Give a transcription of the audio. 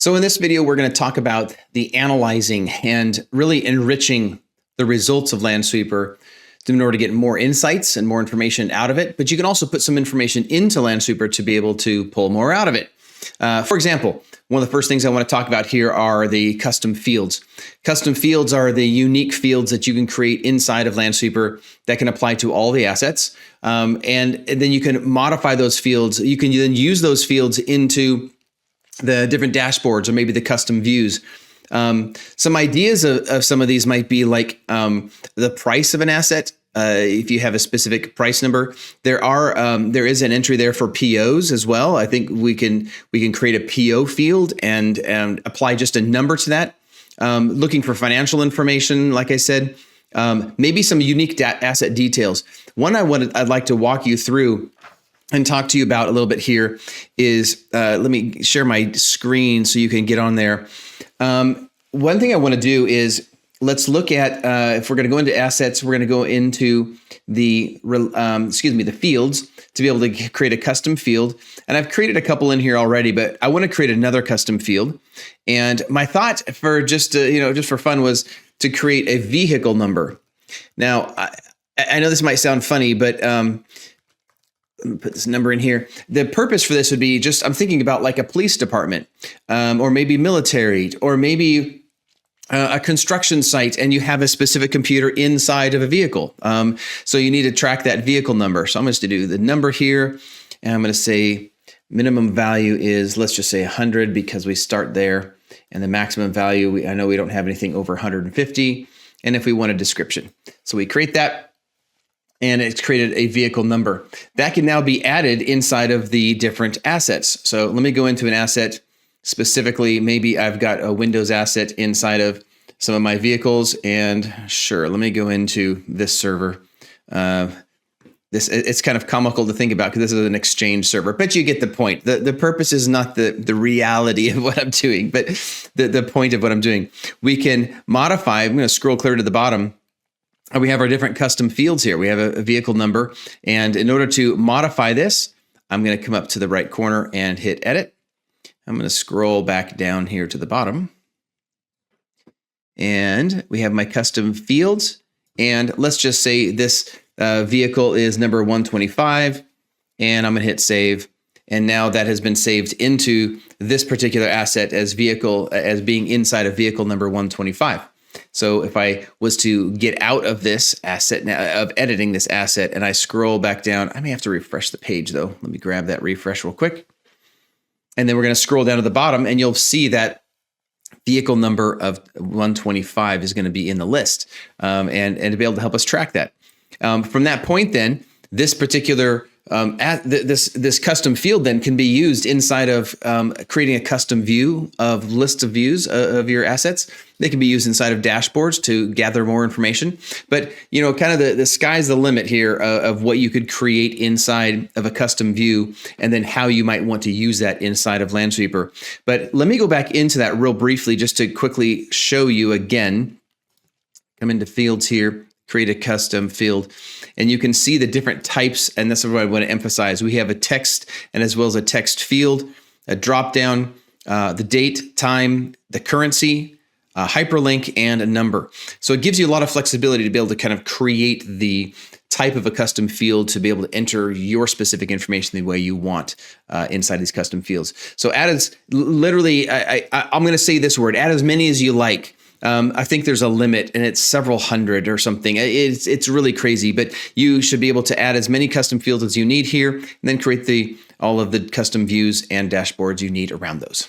So in this video, we're going to talk about the analyzing and really enriching the results of Lansweeper in order to get more insights and more information out of it. But you can also put some information into Lansweeper to be able to pull more out of it. For example, one of the first things I want to talk about here are the custom fields. Custom fields are the unique fields that you can create inside of Lansweeper that can apply to all the assets. And then you can modify those fields. You can then use those fields into the different dashboards or maybe the custom views. Some ideas of some of these might be like the price of an asset. If you have a specific price number, there is an entry there for POs as well. I think we can create a PO field and apply just a number to that. Looking for financial information, like I said, maybe some unique asset details. One I'd like to walk you through and talk to you about a little bit here is, let me share my screen so you can get on there. One thing I want to do is let's look at, if we're going to go into assets, we're going to go into the, the fields to be able to create a custom field. And I've created a couple in here already, but I want to create another custom field. And my thought for just for fun was to create a vehicle number. Now, I know this might sound funny, but let me put this number in here. The purpose for this would be just, I'm thinking about like a police department, or maybe military, or maybe a construction site, and you have a specific computer inside of a vehicle. So you need to track that vehicle number. So I'm just going to do the number here, and I'm going to say minimum value is, let's just say 100 because we start there. And the maximum value, I know we don't have anything over 150. And if we want a description. So we create that. And it's created a vehicle number that can now be added inside of the different assets. So let me go into an asset specifically. Maybe I've got a Windows asset inside of some of my vehicles, and sure, let me go into this server. It's kind of comical to think about because this is an Exchange server, but you get the point. The purpose is not the reality of what I'm doing, but the point of what I'm doing. We can modify. I'm going to scroll clear to the bottom. We have our different custom fields here. We have a vehicle number. And in order to modify this, I'm going to come up to the right corner and hit edit. I'm going to scroll back down here to the bottom. And we have my custom fields. And let's just say this vehicle is number 125. And I'm going to hit save. And now that has been saved into this particular asset as being inside of vehicle number 125. So if I was to get out of this asset now, of editing this asset, and I scroll back down, I may have to refresh the page though. Let me grab that refresh real quick. And then we're going to scroll down to the bottom and you'll see that vehicle number of 125 is going to be in the list, and to be able to help us track that. From that point then, this particular this custom field then can be used inside of creating a custom view of list of views of your assets. They can be used inside of dashboards to gather more information. But, kind of the sky's the limit here of what you could create inside of a custom view and then how you might want to use that inside of Lansweeper. But let me go back into that real briefly just to quickly show you again. Come into fields here. Create a custom field, and you can see the different types. And that's what I want to emphasize. We have a text and as well as a text field, a drop down, the date, time, the currency, hyperlink, and a number. So it gives you a lot of flexibility to be able to kind of create the type of a custom field to be able to enter your specific information the way you want inside these custom fields. So add as literally, I'm going to say this word, add as many as you like. I think there's a limit and it's several hundred or something. It's really crazy, but you should be able to add as many custom fields as you need here and then create all of the custom views and dashboards you need around those.